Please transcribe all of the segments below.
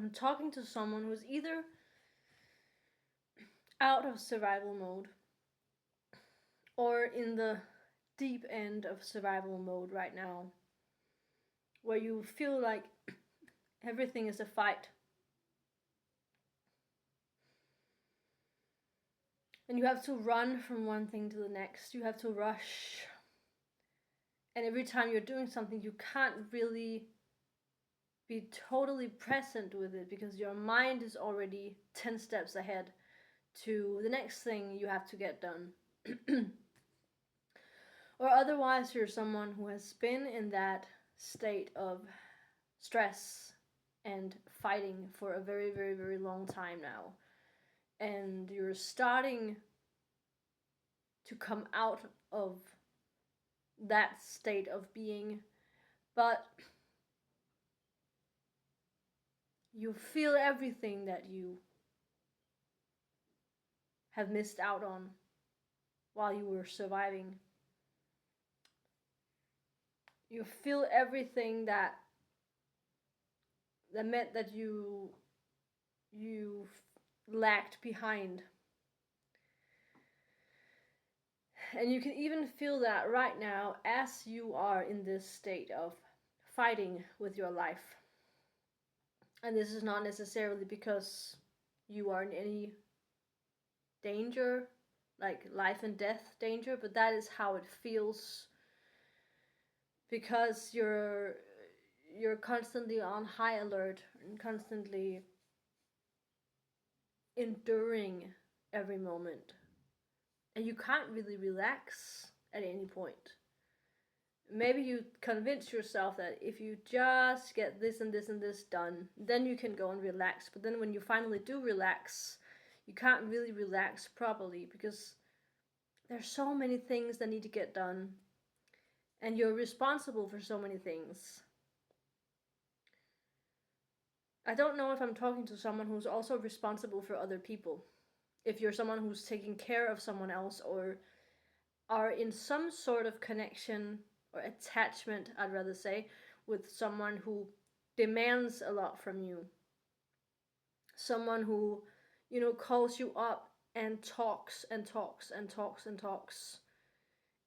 I'm talking to someone who's either out of survival mode or in the deep end of survival mode right now, where you feel like everything is a fight. And you have to run from one thing to the next. You have to rush. And every time you're doing something, you can't really be totally present with it because your mind is already 10 steps ahead to the next thing you have to get done. Or otherwise, you're someone who has been in that state of stress and fighting for a very, very, very long time now. And you're starting to come out of that state of being, but you feel everything that you have missed out on while you were surviving. You feel everything that meant that you lagged behind. And you can even feel that right now as you are in this state of fighting with your life. And this is not necessarily because you are in any danger, like life and death danger, but that is how it feels because you're constantly on high alert and constantly enduring every moment. And you can't really relax at any point. Maybe you convince yourself that if you just get this and this and this done, then you can go and relax. But then when you finally do relax, you can't really relax properly because there's so many things that need to get done. And you're responsible for so many things. I don't know if I'm talking to someone who's also responsible for other people. If you're someone who's taking care of someone else or are in some sort of connection or attachment, I'd rather say, with someone who demands a lot from you. Someone who, calls you up and talks and talks and talks and talks,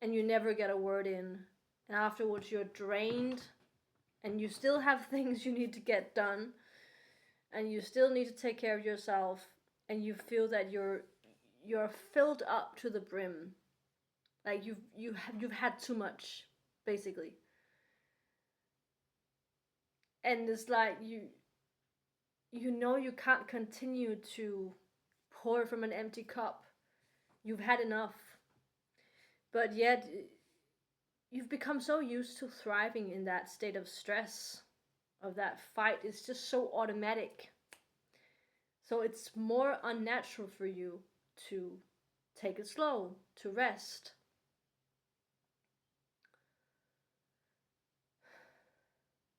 and you never get a word in. And afterwards you're drained and you still have things you need to get done and you still need to take care of yourself, and you feel that you're filled up to the brim, like you've had too much, basically. And it's like you you can't continue to pour from an empty cup. You've had enough, but yet you've become so used to thriving in that state of stress, of that fight. It's just so automatic. So it's more unnatural for you to take it slow, to rest.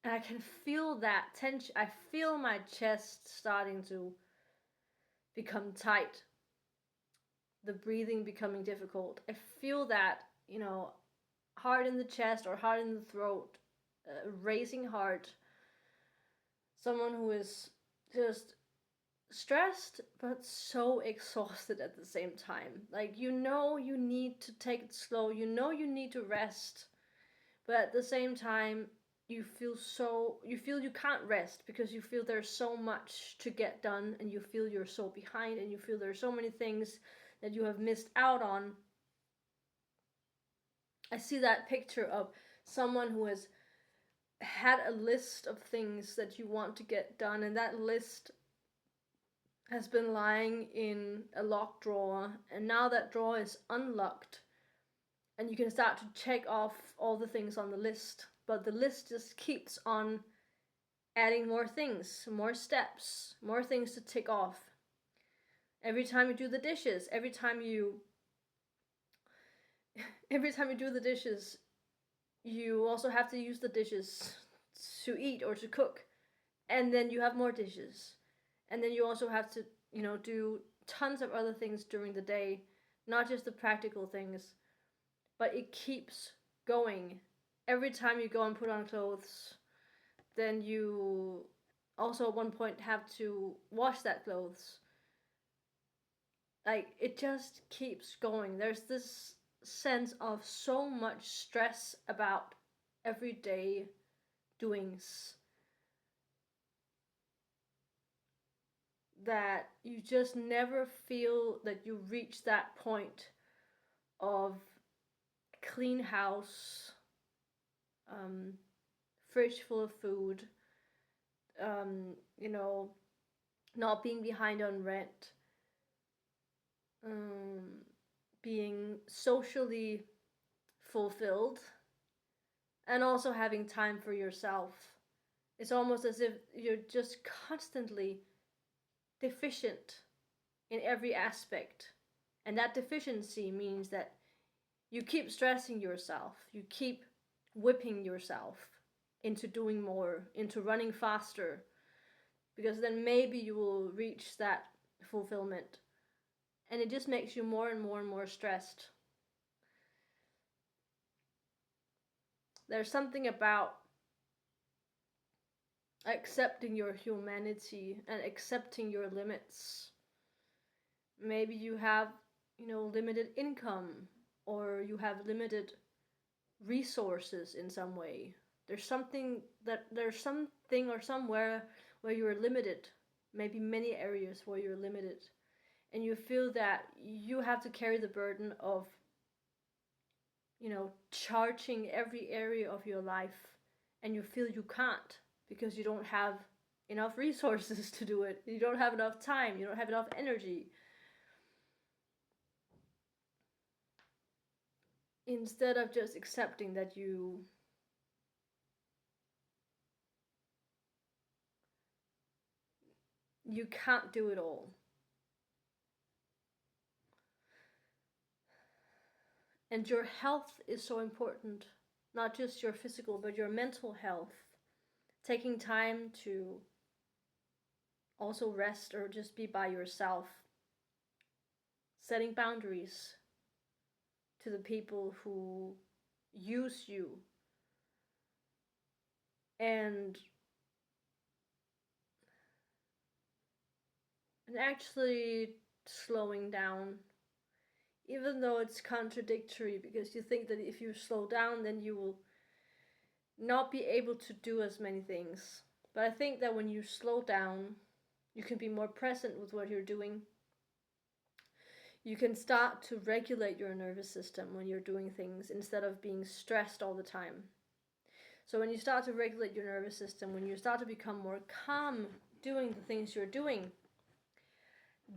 And I can feel that tension. I feel my chest starting to become tight. The breathing becoming difficult. I feel that, hard in the chest or hard in the throat, racing heart. Someone who is just stressed but so exhausted at the same time. Like, you need to take it slow. You need to rest. But at the same time, you feel you can't rest because you feel there's so much to get done, and you feel you're so behind, and you feel there's so many things that you have missed out on. I see that picture of someone who has had a list of things that you want to get done, and that list has been lying in a locked drawer, and now that drawer is unlocked and you can start to check off all the things on the list, but the list just keeps on adding more things, more steps, more things to tick off. Every time you do the dishes, every time you do the dishes, you also have to use the dishes to eat or to cook, and then you have more dishes, and then you also have to, do tons of other things during the day, not just the practical things, but it keeps going. Every time you go and put on clothes, then you also at one point have to wash that clothes. Like, it just keeps going. There's this sense of so much stress about everyday doings that you just never feel that you reach that point of clean house, um, fridge full of food, you know, not being behind on rent, um, being socially fulfilled, and also having time for yourself. It's almost as if you're just constantly deficient in every aspect. And that deficiency means that you keep stressing yourself, you keep whipping yourself into doing more, into running faster, because then maybe you will reach that fulfillment. And it just makes you more and more and more stressed. There's something about accepting your humanity and accepting your limits. Maybe you have, limited income, or you have limited resources in some way. There's something or somewhere where you're limited, maybe many areas where you're limited, and you feel that you have to carry the burden of, charging every area of your life, and you feel you can't because you don't have enough resources to do it. You don't have enough time, you don't have enough energy. Instead of just accepting that you can't do it all. And your health is so important, not just your physical, but your mental health. Taking time to also rest or just be by yourself. Setting boundaries to the people who use you. And actually slowing down, even though it's contradictory, because you think that if you slow down, then you will not be able to do as many things. But I think that when you slow down, you can be more present with what you're doing. You can start to regulate your nervous system when you're doing things instead of being stressed all the time. So when you start to regulate your nervous system, when you start to become more calm doing the things you're doing,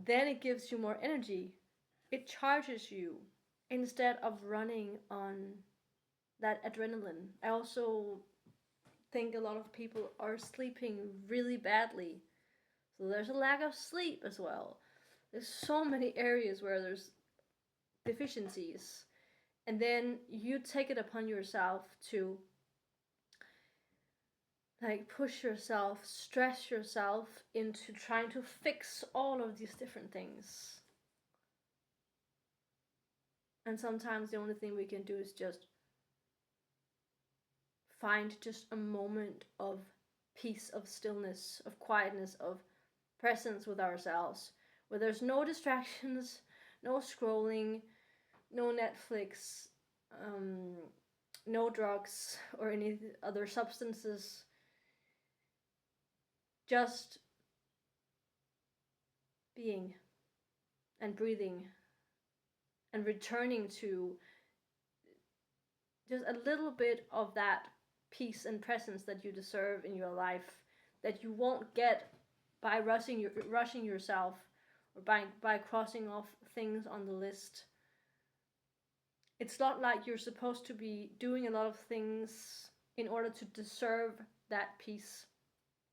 then it gives you more energy. It charges you instead of running on that adrenaline. I also think a lot of people are sleeping really badly. So there's a lack of sleep as well. There's so many areas where there's deficiencies. And then you take it upon yourself to push yourself, stress yourself into trying to fix all of these different things. And sometimes the only thing we can do is just find just a moment of peace, of stillness, of quietness, of presence with ourselves, where there's no distractions, no scrolling, no Netflix, no drugs or any other substances, just being and breathing and returning to just a little bit of that peace and presence that you deserve in your life, that you won't get by rushing yourself, or by crossing off things on the list. It's not like you're supposed to be doing a lot of things in order to deserve that peace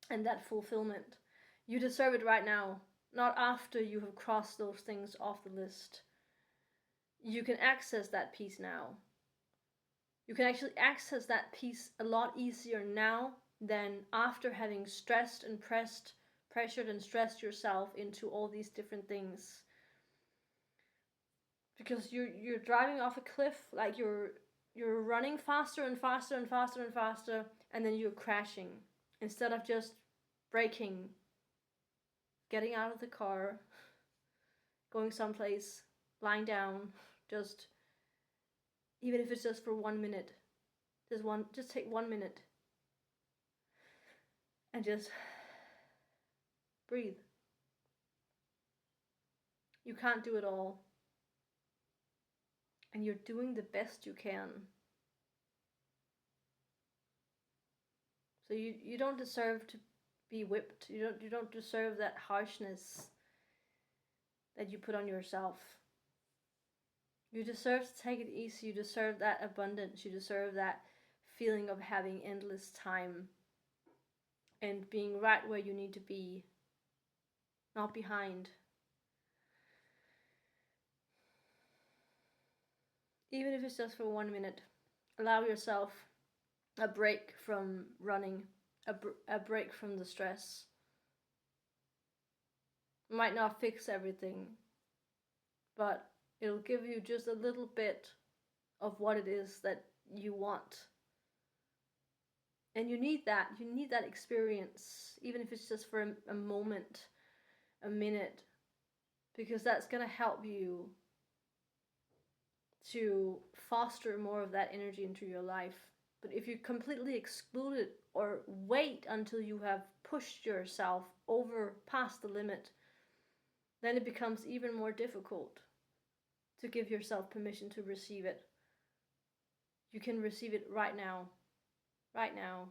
and that fulfillment. You deserve it right now, not after you have crossed those things off the list. You can access that peace now. You can actually access that peace a lot easier now than after having stressed and pressured and stressed yourself into all these different things. Because you're driving off a cliff, like you're running faster and faster and faster and faster, and then you're crashing instead of just braking, getting out of the car, going someplace, lying down, just, even if it's just for 1 minute, just take 1 minute and just breathe. You can't do it all, and you're doing the best you can. So you don't deserve to be whipped. You don't deserve that harshness that you put on yourself. You deserve to take it easy. You deserve that abundance. You deserve that feeling of having endless time and being right where you need to be, not behind. Even if it's just for 1 minute, allow yourself a break from running, a break from the stress. It might not fix everything, but it'll give you just a little bit of what it is that you want. And you need that experience, even if it's just for a moment, a minute, because that's going to help you to foster more of that energy into your life. But if you completely exclude it or wait until you have pushed yourself over past the limit, then it becomes even more difficult to give yourself permission to receive it. You can receive it right now. Right now.